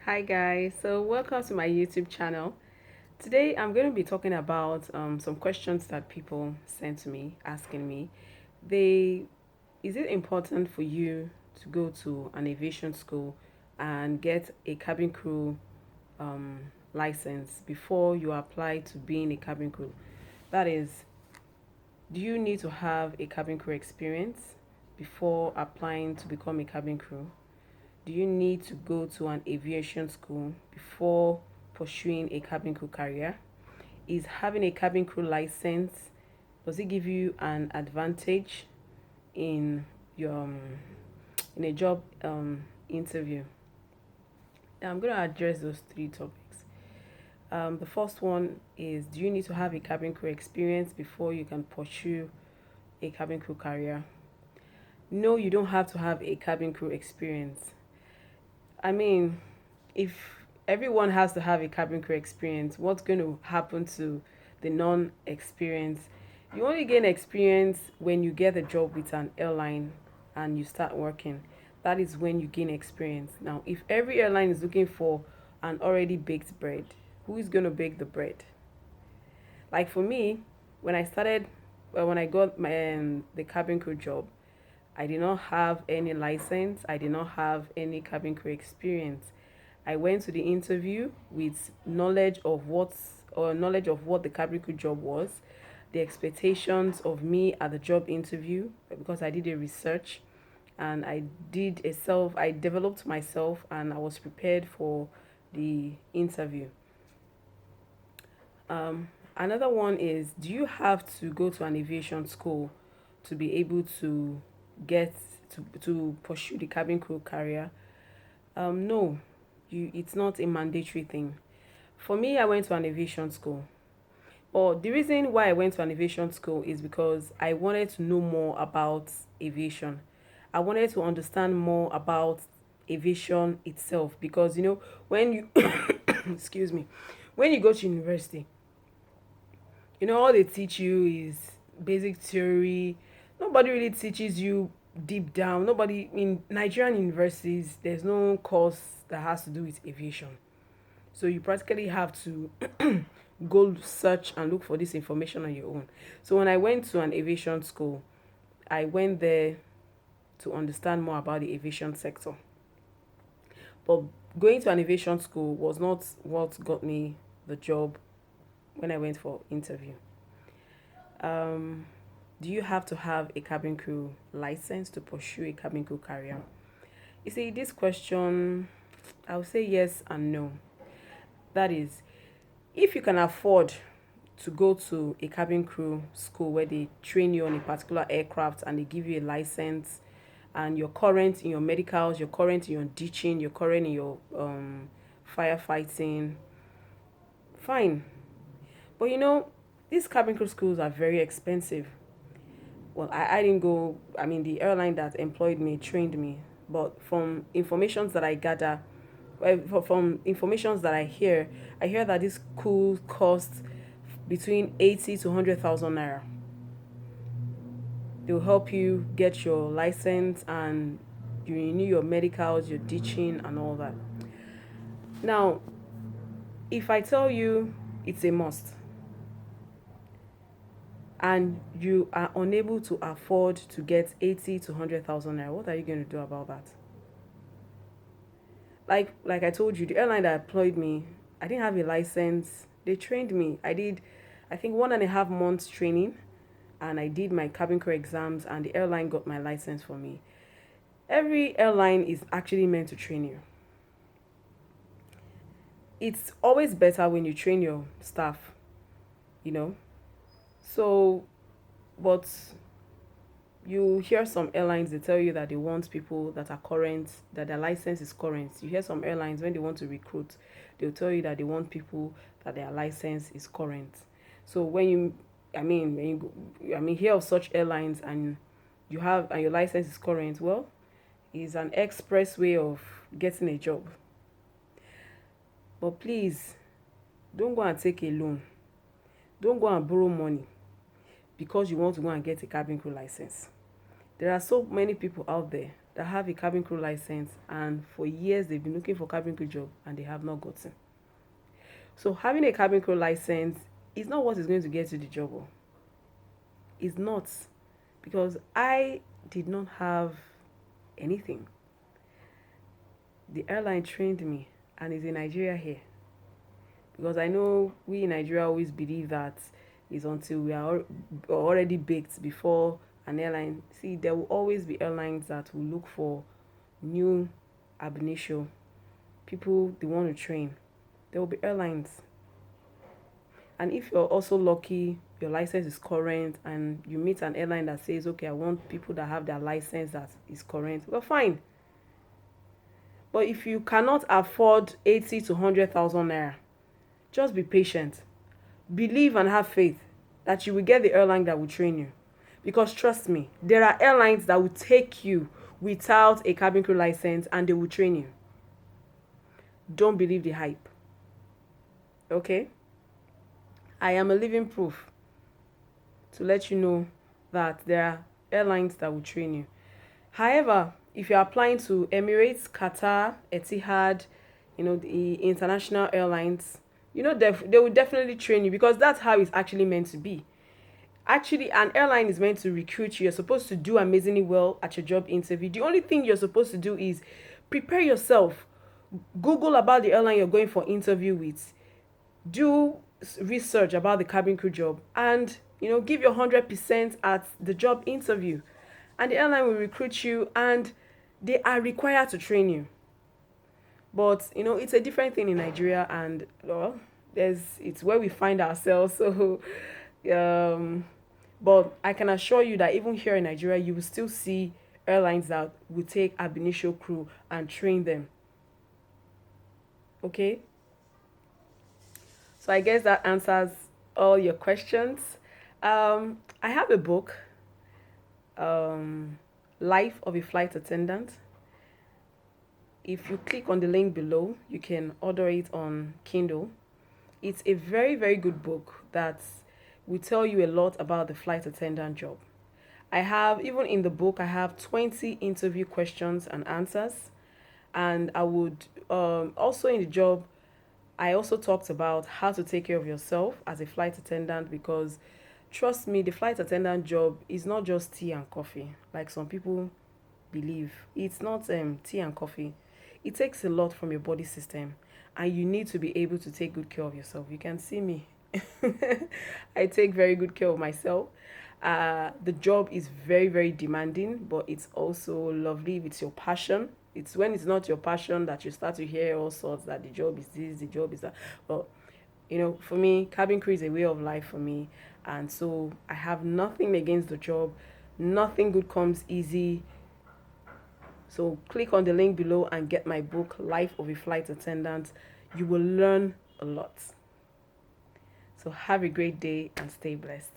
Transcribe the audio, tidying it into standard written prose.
Hi guys, so welcome to my YouTube channel. Today I'm going to be talking about some questions that people sent to me asking me. They Is it important for you to go to an aviation school and get a cabin crew um, license before you apply to being a cabin crew? That is, do you need to have a cabin crew experience before applying to become a cabin crew? Do you need to go to an aviation school before pursuing a cabin crew career? Is having a cabin crew license, does it give you an advantage in your in a job interview? I'm going to address those three topics. The first one is, do you need to have a cabin crew experience before you can pursue a cabin crew career? No, you don't have to have a cabin crew experience. I mean, if everyone has to have a cabin crew experience, what's going to happen to the non-experience? You only gain experience when you get a job with an airline and you start working. That is when you gain experience. Now, if every airline is looking for an already baked bread, who is going to bake the bread? Like for me, when I started, when I got my the cabin crew job, I did not have any license. I did not have any cabin crew experience. I went to the interview with knowledge of what the cabin crew job was, the expectations of me at the job interview, because I did a research and I developed myself and I was prepared for the interview. Another one is, do you have to go to an aviation school to be able to get to pursue the cabin crew career? No, it's not a mandatory thing. For me, I went to an aviation school. But the reason why I went to an aviation school is because I wanted to know more about aviation. I wanted to understand more about aviation itself because when you excuse me, when you go to university, all they teach you is basic theory. Nobody really teaches you deep down. Nobody in Nigerian universities, there's no course that has to do with aviation. So you practically have to go search and look for this information on your own. So when I went to an aviation school, I went there to understand more about the aviation sector. But going to an aviation school was not what got me the job when I went for interview. Um, do you have to have a cabin crew license to pursue a cabin crew career? You see, this question, I would say yes and no. That is, if you can afford to go to a cabin crew school where they train you on a particular aircraft and they give you a license, and you're current in your medicals, you're current in your ditching, you're current in your firefighting, fine. But these cabin crew schools are very expensive. Well, I didn't go, I mean, the airline that employed me trained me, but from informations that I gather, from informations that I hear that this school costs between 80 to 100,000 naira. They'll help you get your license and you renew your medicals, your ditching, and all that. Now, if I tell you it's a must and you are unable to afford to get 80 to 100,000 naira, what are you going to do about that? Like I told you, the airline that employed me, I didn't have a license. They trained me. I did, I think, 1.5 months training, and I did my cabin crew exams, and the airline got my license for me. Every airline is actually meant to train you. It's always better when you train your staff, you know. So, but you hear some airlines, they tell you that they want people that are current, that their license is current. You hear some airlines, when they want to recruit, they'll tell you that they want people that their license is current. So when you I mean when you hear of such airlines and your license is current, well, it's an express way of getting a job. But please, don't go and take a loan. Don't go and borrow money because you want to go and get a cabin crew license. There are so many people out there that have a cabin crew license, and for years they've been looking for cabin crew job and they have not gotten. So having a cabin crew license is not what is going to get you the job. It's not, because I did not have anything. The airline trained me, and it's in Nigeria here. Because I know we in Nigeria always believe that it's until we are already baked before an airline. See, there will always be airlines that will look for new ab initio people they want to train. There will be airlines, and if you're also lucky, your license is current, and you meet an airline that says, okay, I want people that have their license that is current, well, fine. But if you cannot afford 80 to 100,000 naira, just be patient. Believe and have faith that you will get the airline that will train you. Because trust me, there are airlines that will take you without a cabin crew license and they will train you. Don't believe the hype. Okay? I am a living proof to let you know that there are airlines that will train you. However, if you're applying to Emirates, Qatar, Etihad, the international airlines, they will definitely train you, because that's how it's actually meant to be. Actually, an airline is meant to recruit you. You're supposed to do amazingly well at your job interview. The only thing you're supposed to do is prepare yourself. Google about the airline you're going for interview with. Do research about the cabin crew job, and give your 100% at the job interview, and the airline will recruit you, and they are required to train you. But it's a different thing in Nigeria, and well, it's where we find ourselves. So but I can assure you that even here in Nigeria, you will still see airlines that will take ab initio crew and train them. Okay, so I guess that answers all your questions. I have a book, Life of a Flight Attendant. If you click on the link below, you can order it on Kindle. It's a very, very good book that will tell you a lot about the flight attendant job. Even in the book, I have 20 interview questions and answers. And I would, also in the job, I also talked about how to take care of yourself as a flight attendant, because trust me, the flight attendant job is not just tea and coffee like some people believe. It's not tea and coffee. It takes a lot from your body system, and you need to be able to take good care of yourself. You can see me. I take very good care of myself. The job is very, very demanding, but it's also lovely if it's your passion. It's when it's not your passion that you start to hear all sorts, that the job is this, the job is that. But for me, cabin crew is a way of life for me, and so I have nothing against the job. Nothing good comes easy. So click on the link below and get my book, Life of a Flight Attendant. You will learn a lot. So have a great day and stay blessed.